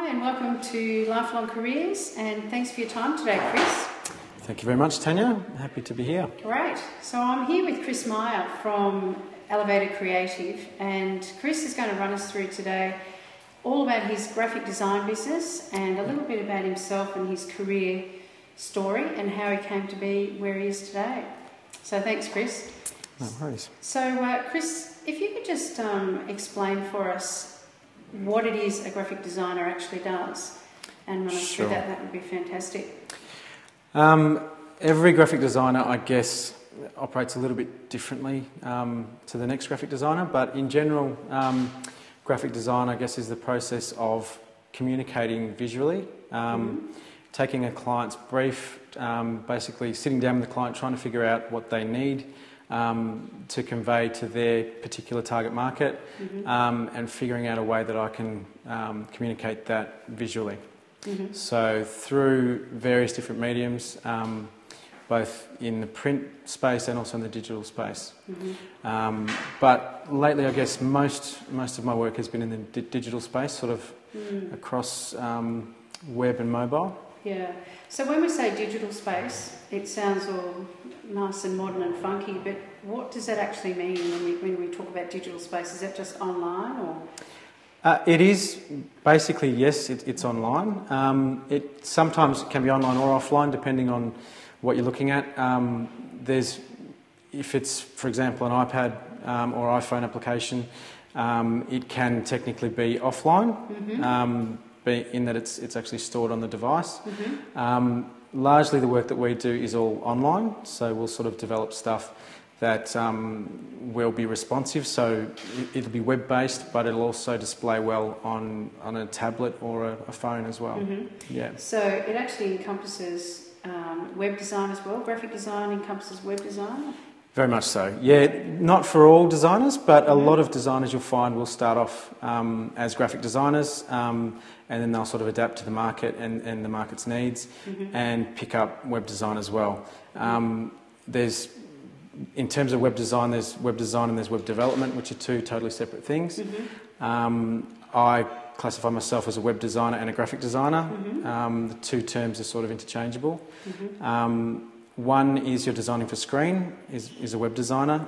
and welcome to Lifelong Careers, and thanks for your time today, Chris. Thank you very much, Tanya. Happy to be here. Great. So I'm here with Chris Meyers from Elevated Creative, and Chris is going to run us through today all about his graphic design business and a little bit about himself and his career story and how he came to be where he is today. So thanks, Chris. No worries. So Chris, if you could just explain for us what it is a graphic designer actually does and run us through that would be fantastic. Every graphic designer, I guess, operates a little bit differently to the next graphic designer, but in general, graphic design, I guess, is the process of communicating visually, taking a client's brief, basically sitting down with the client, trying to figure out what they need to convey to their particular target market, and figuring out a way that I can communicate that visually. So through various different mediums, both in the print space and also in the digital space. But lately, I guess most of my work has been in the digital space, sort of across web and mobile. Yeah. So when we say digital space, it sounds all nice and modern and funky, but what does that actually mean when we talk about digital space? Is that just online or...? It is basically, yes, it's online. It sometimes can be online or offline depending on what you're looking at. If it's, for example, an iPad or iPhone application, it can technically be offline, in that it's actually stored on the device. Largely the work that we do is all online, so we'll sort of develop stuff that will be responsive, so it'll be web-based, but it'll also display well on a tablet or a phone as well. Yeah. So it actually encompasses web design as well? Graphic design encompasses web design? Very much so. Yeah, not for all designers, but a lot of designers you'll find will start off as graphic designers, and then they'll sort of adapt to the market and the market's needs, and pick up web design as well. In terms of web design, there's web design and there's web development, which are two totally separate things. I classify myself as a web designer and a graphic designer. The two terms are sort of interchangeable. One is you're designing for screen, is a web designer,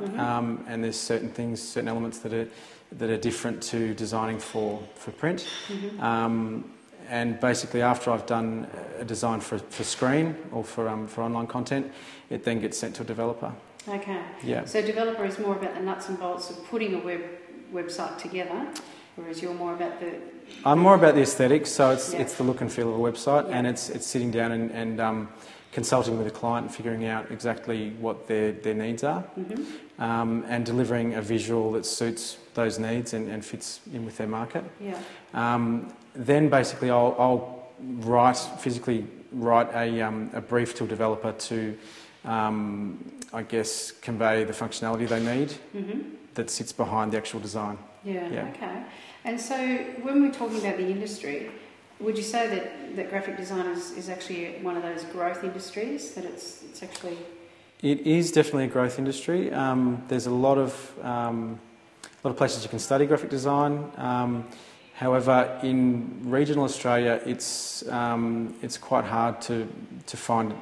and there's certain elements that are different to designing for print. And basically, after I've done a design for screen or for online content, it then gets sent to a developer. Okay. Yeah. So developer is more about the nuts and bolts of putting a website together, whereas you're more about the... I'm more about the aesthetics, so it's the look and feel of a website, and it's sitting down and consulting with a client and figuring out exactly what their needs are, and delivering a visual that suits those needs and fits in with their market. Then basically I'll physically write a brief to a developer to I guess convey the functionality they need that sits behind the actual design. Okay. And so when we're talking about the industry, would you say that graphic design is actually one of those growth industries, that it's actually... It is definitely a growth industry. There's a lot of places you can study graphic design. However, in regional Australia, it's quite hard to find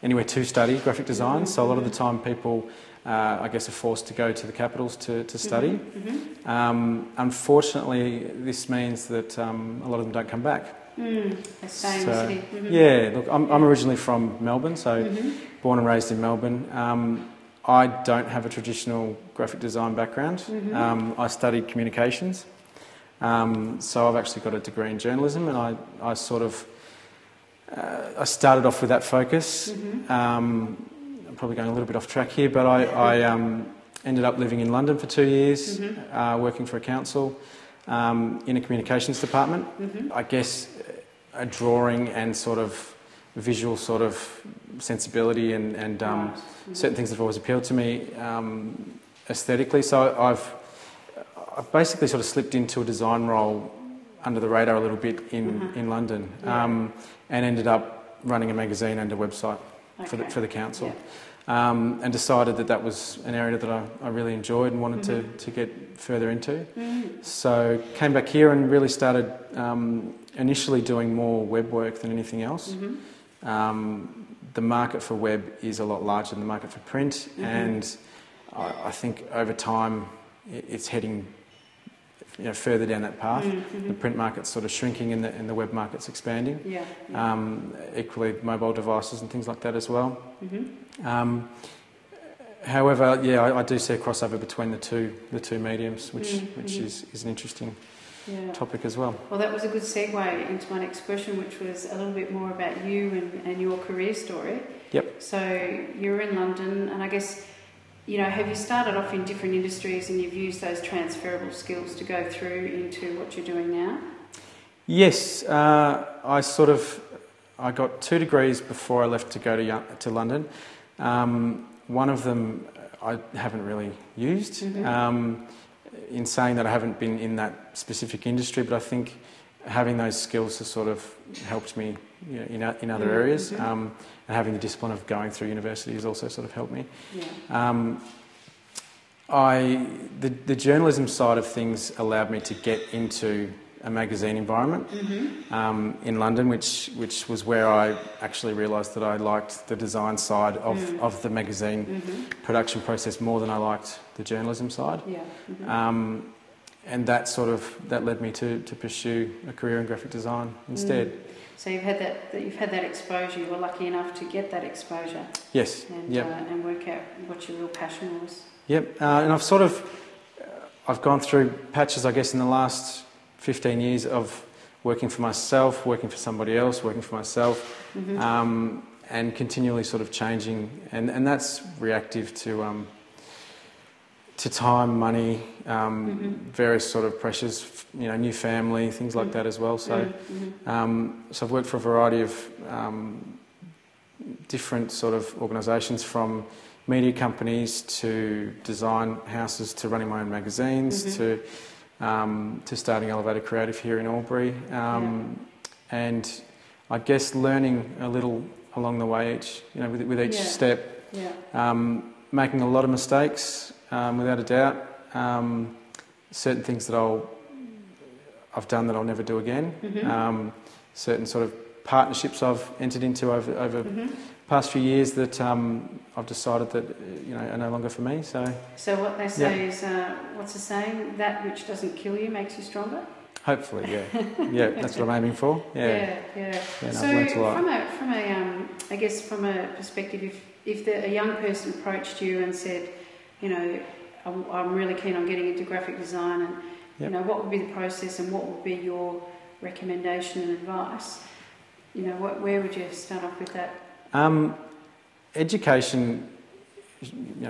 anywhere to study graphic design. So a lot of the time, people, I guess, are forced to go to the capitals to study. Unfortunately, this means that a lot of them don't come back. Yeah, look, I'm originally from Melbourne, so born and raised in Melbourne. I don't have a traditional graphic design background. I studied communications, so I've actually got a degree in journalism, and I started off with that focus. I'm probably going a little bit off track here, but I ended up living in London for 2 years, working for a council in a communications department. I guess a drawing and sort of visual sort of sensibility and certain things that have always appealed to me aesthetically. So I've basically sort of slipped into a design role under the radar a little bit in London, and ended up running a magazine and a website for the council. and decided that that was an area that I really enjoyed and wanted to get further into. So came back here and really started initially doing more web work than anything else. The market for web is a lot larger than the market for print, and I think over time it's heading further down that path. The print market's sort of shrinking and the web market's expanding. Equally, mobile devices and things like that as well. However, I do see a crossover between the two mediums, which is an interesting topic as well. Well, that was a good segue into my next question, which was a little bit more about you and your career story. Yep. So you're in London, and I guess, have you started off in different industries and you've used those transferable skills to go through into what you're doing now? Yes, I got 2 degrees before I left to go to London. One of them I haven't really used. In saying that, I haven't been in that specific industry, but I think having those skills has sort of helped me in other areas, and having the discipline of going through university has also sort of helped me. The journalism side of things allowed me to get into a magazine environment in London, which was where I actually realised that I liked the design side of the magazine production process more than I liked the journalism side. And that led me to pursue a career in graphic design instead. So you've had that exposure. You were lucky enough to get that exposure. Yes. And work out what your real passion was. Yep. And I've gone through patches, I guess, in the last 15 years of working for myself, working for somebody else, working for myself, and continually sort of changing, and that's reactive to time, money, various sort of pressures, new family, things like that as well. So, so I've worked for a variety of different sort of organisations, from media companies to design houses to running my own magazines to starting Elevator Creative here in Albury, and I guess learning a little along the way, with each step, making a lot of mistakes, without a doubt. Certain things that I've done that I'll never do again. Certain sort of partnerships I've entered into over past few years that I've decided that are no longer for me. So what they say is, what's the saying? That which doesn't kill you makes you stronger. Hopefully, that's what I'm aiming for. So from a perspective, if a young person approached you and said, I'm really keen on getting into graphic design, and what would be the process and what would be your recommendation and advice? Where would you start off with that? Education,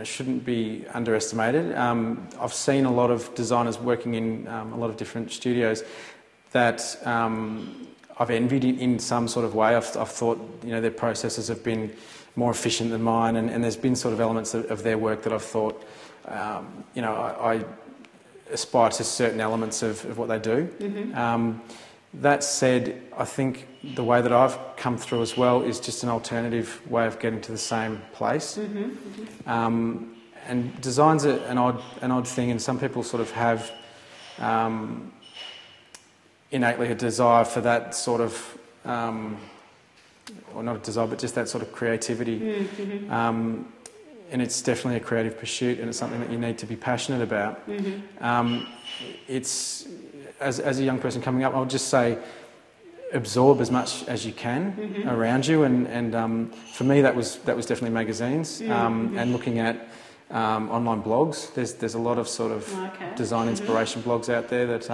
shouldn't be underestimated. I've seen a lot of designers working in a lot of different studios that I've envied in some sort of way. I've thought their processes have been more efficient than mine, and there's been sort of elements of their work that I've thought, I aspire to certain elements of what they do. That said, I think the way that I've come through as well is just an alternative way of getting to the same place. And design's an odd thing, and some people sort of have innately a desire for that sort of, or not a desire, but just that sort of creativity. And it's definitely a creative pursuit, and it's something that you need to be passionate about. It's as a young person coming up, I would just say absorb as much as you can around you, and for me that was definitely magazines, and looking at online blogs. There's a lot of sort of design inspiration blogs out there that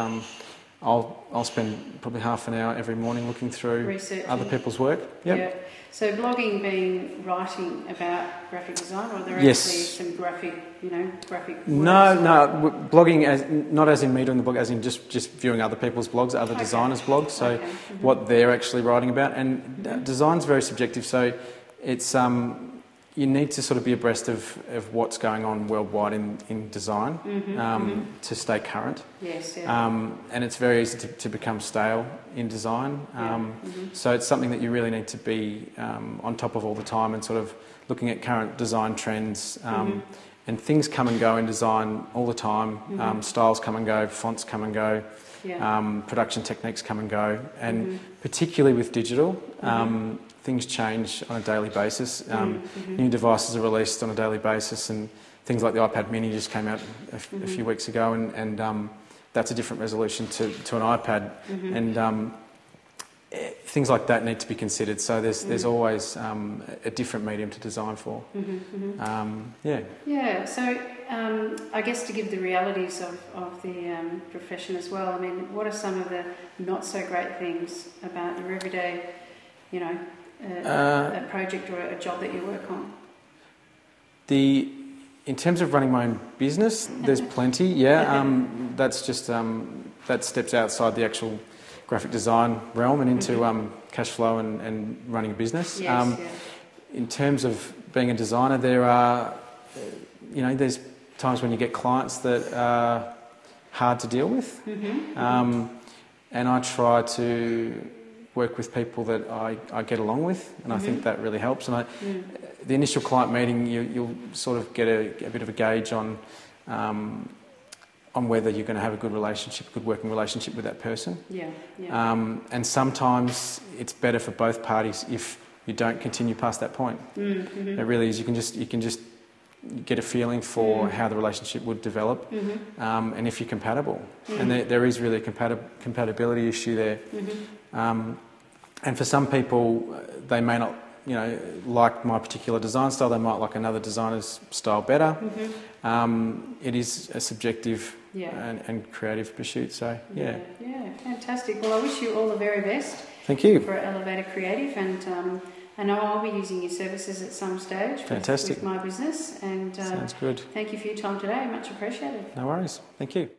I'll spend probably half an hour every morning looking through other people's work. So blogging being writing about graphic design, or are there actually some graphic No, blogging not as in me doing the blog, as in just viewing other people's blogs, other designers' blogs, so what they're actually writing about. And design's very subjective, so it's you need to sort of be abreast of what's going on worldwide in design to stay current. Yes, yeah. And it's very easy to become stale in design. So it's something that you really need to be on top of all the time and sort of looking at current design trends. And things come and go in design all the time. Styles come and go, fonts come and go, production techniques come and go. And particularly with digital, things change on a daily basis. New devices are released on a daily basis, and things like the iPad mini just came out a few weeks ago, and that's a different resolution to an iPad. And things like that need to be considered. So there's always a different medium to design for. Yeah, so I guess to give the realities of the profession as well, I mean, what are some of the not so great things about your everyday, you know, a project or a job that you work on? In terms of running my own business, there's plenty. That's just that steps outside the actual graphic design realm and into cash flow and running a business. In terms of being a designer, there are, there's times when you get clients that are hard to deal with, and I try to work with people that I get along with, and I think that really helps. And the initial client meeting, you'll sort of get a bit of a gauge on whether you're going to have a good working relationship with that person. And sometimes it's better for both parties if you don't continue past that point. It really is. You can just get a feeling for how the relationship would develop, and if you're compatible. And there is really a compatibility issue there. And for some people, they may not, like my particular design style. They might like another designer's style better. It is a subjective and creative pursuit. So yeah, fantastic. Well, I wish you all the very best. Thank you for Elevator Creative, and I know I'll be using your services at some stage. Fantastic. With my business. And sounds good. Thank you for your time today. Much appreciated. No worries. Thank you.